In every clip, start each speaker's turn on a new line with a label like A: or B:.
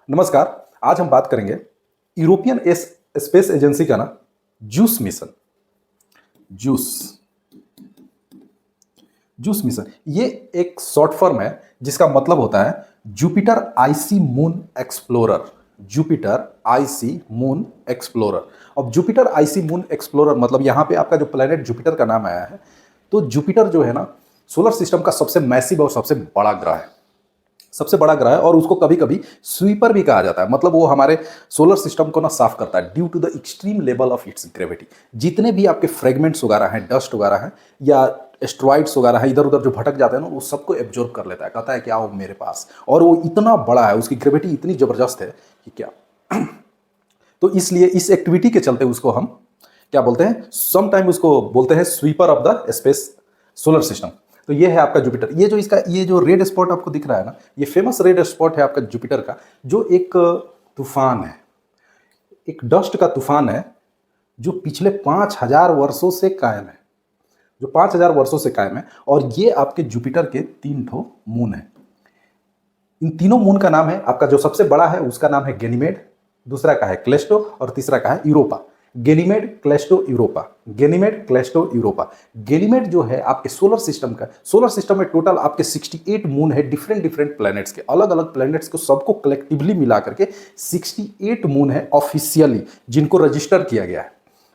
A: नमस्कार। आज हम बात करेंगे यूरोपियन स्पेस एजेंसी का ना juice mission. Juice juice mission ये एक शॉर्ट फॉर्म है जिसका मतलब होता है Jupiter IC moon explorer. Jupiter IC moon explorer. अब जुपिटर आईसी मून एक्सप्लोरर मतलब यहाँ पे आपका जो प्लेनेट जुपिटर का नाम आया है। तो जुपिटर जो है ना सोलर सिस्टम का सबसे मैसिव और सबसे बड़ा ग्रह है। सबसे बड़ा ग्रह है और उसको कभी कभी स्वीपर भी कहा जाता है। मतलब वो हमारे सोलर सिस्टम को ना साफ करता है due to the extreme level of its gravity. जितने भी आपके फ्रेगमेंट्स वगैरह हैं, डस्ट वगैरह हैं या एस्ट्रॉइड्स वगैरह है इधर उधर जो भटक जाते हैं ना, वो सबको एब्जॉर्ब कर लेता है। कहता है कि आओ मेरे पास। और वो इतना बड़ा है, उसकी ग्रेविटी इतनी जबरदस्त है कि क्या। तो इसलिए इस एक्टिविटी के चलते उसको हम क्या बोलते हैं, सम टाइम उसको बोलते हैं sweeper of the space solar system. तो ये है आपका जुपिटर। ये जो रेड स्पॉट आपको दिख रहा है ना, ये फेमस रेड स्पॉट है आपका जुपिटर का, जो एक तूफान है, एक डस्ट का तूफान है जो पिछले 5000 वर्षों से कायम है। जो 5000 वर्षों से कायम है। और ये आपके जुपिटर के 3 ठो मून है। इन तीनों मून का नाम है, आपका जो सबसे बड़ा है उसका नाम है गैनीमेड, दूसरा का है क्लेस्टो और तीसरा का है Europa. Ganymede, Callisto, Europa. Ganymede, Callisto, Europa. Ganymede जो है आपके सोलर सिस्टम का, सोलर सिस्टम में टोटल आपके 68 मून है, डिफरेंट डिफरेंट प्लैनेट्स के, अलग अलग प्लैनेट्स को सबको कलेक्टिवली मिला करके 68 मून है ऑफिशियली, जिनको रजिस्टर किया गया है।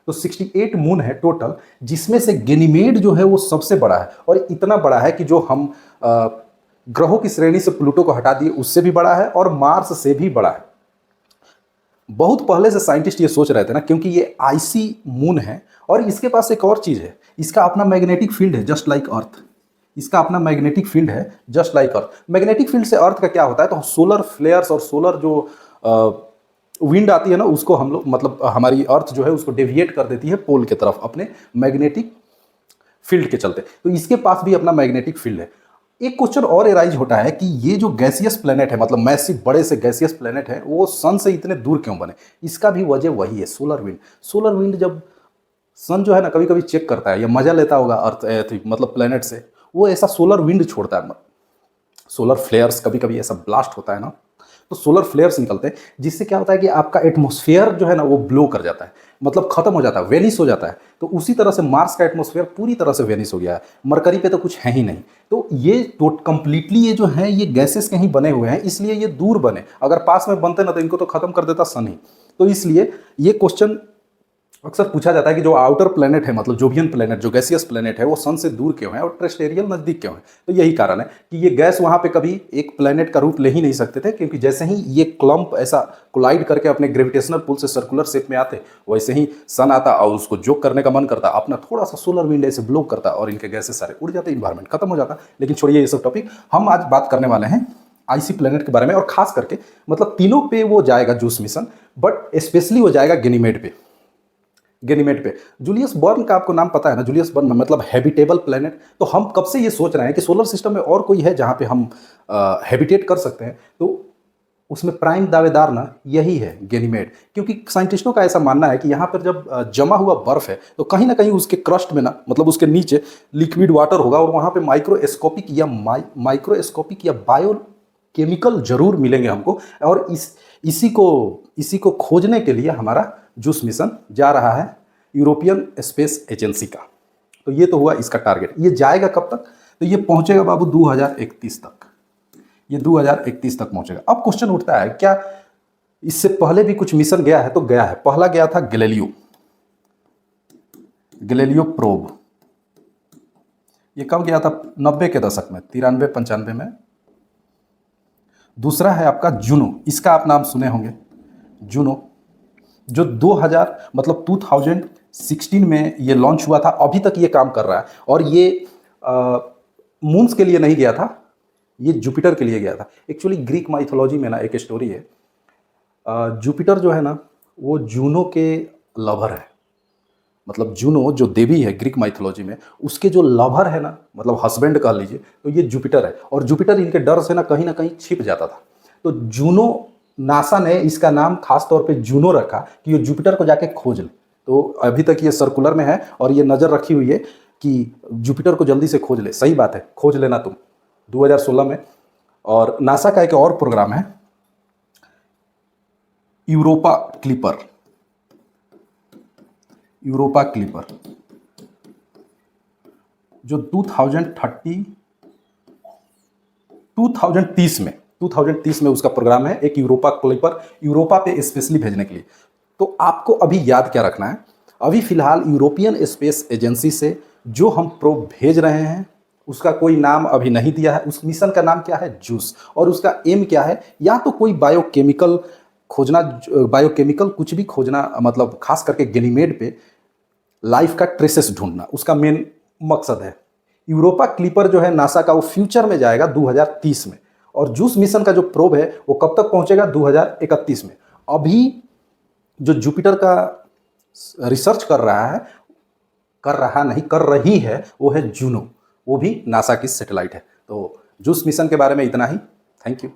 A: तो 68 मून है टोटल, जिसमें से गैनीमेड जो है वो सबसे बड़ा है। और इतना बड़ा है कि जो हम ग्रहों की श्रेणी से प्लूटो को हटा दिए उससे भी बड़ा है और मार्स से भी बड़ा है। बहुत पहले से साइंटिस्ट ये सोच रहे थे ना, क्योंकि ये आईसी मून है और इसके पास एक और चीज है, इसका अपना मैग्नेटिक फील्ड है जस्ट लाइक अर्थ। इसका अपना मैग्नेटिक फील्ड है just like earth. Magnetic field से अर्थ का क्या होता है, तो सोलर फ्लेयर्स और सोलर जो विंड आती है ना, उसको हम लोग मतलब हमारी अर्थ जो है उसको डेविएट कर देती है पोल की तरफ अपने मैग्नेटिक फील्ड के चलते। तो इसके पास भी अपना मैग्नेटिक फील्ड है। एक क्वेश्चन और एराइज होता है कि ये जो गैसियस प्लेनेट है, मतलब मैसिव बड़े से गैसियस प्लेनेट है, वो सन से इतने दूर क्यों बने। इसका भी वजह वही है, सोलर विंड। सोलर विंड जब सन जो है ना कभी कभी चेक करता है या मजा लेता होगा अर्थ मतलब प्लेनेट से, वो ऐसा सोलर विंड छोड़ता है। सोलर फ्लेयर्स कभी कभी ऐसा ब्लास्ट होता है ना, तो सोलर फ्लेयर्स निकलते हैं, जिससे क्या होता है कि आपका एटमॉस्फेयर जो है ना वो ब्लो कर जाता है, मतलब खत्म हो जाता है, वेनिश हो जाता है। तो उसी तरह से मार्स का एटमॉस्फेयर पूरी तरह से वेनिश हो गया है। मरकरी पे तो कुछ है ही नहीं। तो ये कंप्लीटली ये जो है ये गैसेस के ही बने हुए हैं, इसलिए ये दूर बने। अगर पास में बनते ना तो इनको तो खत्म कर देता सन ही। तो इसलिए ये क्वेश्चन अक्सर पूछा जाता है कि जो आउटर प्लेनेट है, मतलब जोवियन प्लेनेट, जो गैसियस प्लेनेट है, वो सन से दूर क्यों है और टेरेस्टेरियल नजदीक क्यों है। तो यही कारण है कि ये गैस वहां पे कभी एक प्लेनेट का रूप ले ही नहीं सकते थे, क्योंकि जैसे ही ये क्लम्प ऐसा कोलाइड करके अपने ग्रेविटेशनल पुल से सर्कुलर शेप में आते, वैसे ही सन आता और उसको जोक करने का मन करता, अपना थोड़ा सा सोलर विंड ऐसे ब्लो करता और इनके गैसेस सारे उड़ जाते, इन्वायरमेंट खत्म हो जाता। लेकिन छोड़िए ये सब टॉपिक, हम आज बात करने वाले हैं आईसी प्लेनेट के बारे में। और खास करके मतलब तीनों पे वो जाएगा जूस मिशन, बट स्पेशली वो जाएगा गैनीमेड पे। गैनीमेड पे जूलियस बर्न का आपको नाम पता है ना, जूलियस बर्न मतलब हैबिटेबल प्लेनेट। तो हम कब से ये सोच रहे हैं कि सोलर सिस्टम में और कोई है जहां पे हम हैबिटेट कर सकते हैं। तो उसमें प्राइम दावेदार ना यही है, गैनीमेड। क्योंकि साइंटिस्टों का ऐसा मानना है कि यहाँ पर जब जमा हुआ बर्फ है तो कहीं ना कहीं उसके क्रस्ट में ना, मतलब उसके नीचे लिक्विड वाटर होगा और वहाँ पे माइक्रोस्कोपिक या बायो केमिकल जरूर मिलेंगे हमको। और इसी को खोजने के लिए हमारा जूस मिशन जा रहा है यूरोपियन स्पेस एजेंसी का। तो ये तो हुआ इसका टारगेट। ये जाएगा कब तक, तो ये पहुंचेगा बाबू 2031 तक। ये 2031 तक पहुंचेगा। अब क्वेश्चन उठता है, क्या इससे पहले भी कुछ मिशन गया है, तो गया है। पहला गया था गैलीलियो प्रोब। ये कब गया था, 90 के दशक में, 93-95 में। दूसरा है आपका जूनो, इसका आप नाम सुने होंगे, जूनो, जो 2000 मतलब 2016 में ये लॉन्च हुआ था। अभी तक ये काम कर रहा है। और ये मून्स के लिए नहीं गया था, ये जुपिटर के लिए गया था। एक्चुअली ग्रीक माइथोलॉजी में ना एक स्टोरी है, जुपिटर जो है ना वो जूनो के लवर है। मतलब जूनो जो देवी है ग्रीक माइथोलॉजी में, उसके जो लवर है ना, मतलब हस्बैंड कह लीजिए, तो ये जुपिटर है। और जुपिटर इनके डर से ना कहीं छिप जाता था। तो जूनो, नासा ने इसका नाम खास तौर पे जूनो रखा कि ये जुपिटर को जाके खोज ले। तो अभी तक ये सर्कुलर में है और ये नज़र रखी हुई है कि जुपिटर को जल्दी से खोज ले। सही बात है, खोज लेना तुम, 2016 में। और नासा का एक और प्रोग्राम है यूरोपा क्लिपर, यूरोपा क्लिपर जो 2030 में उसका प्रोग्राम है, एक यूरोपा क्लिपर यूरोपा पे स्पेशली भेजने के लिए। तो आपको अभी याद क्या रखना है, अभी फिलहाल यूरोपियन स्पेस एजेंसी से जो हम प्रोब भेज रहे हैं उसका कोई नाम अभी नहीं दिया है। उस मिशन का नाम क्या है, जूस, और उसका एम क्या है, या तो कोई बायोकेमिकल खोजना, बायोकेमिकल कुछ भी खोजना, मतलब खास करके गैनीमेड पे लाइफ का ट्रेसेस ढूंढना उसका मेन मकसद है। यूरोपा क्लिपर जो है नासा का, वो फ्यूचर में जाएगा 2030 में, और जूस मिशन का जो प्रोब है वो कब तक पहुंचेगा, 2031 में। अभी जो जुपिटर का रिसर्च कर रहा है, कर रही है, वो है जूनो, वो भी नासा की सैटेलाइट है। तो जूस मिशन के बारे में इतना ही। Thank you.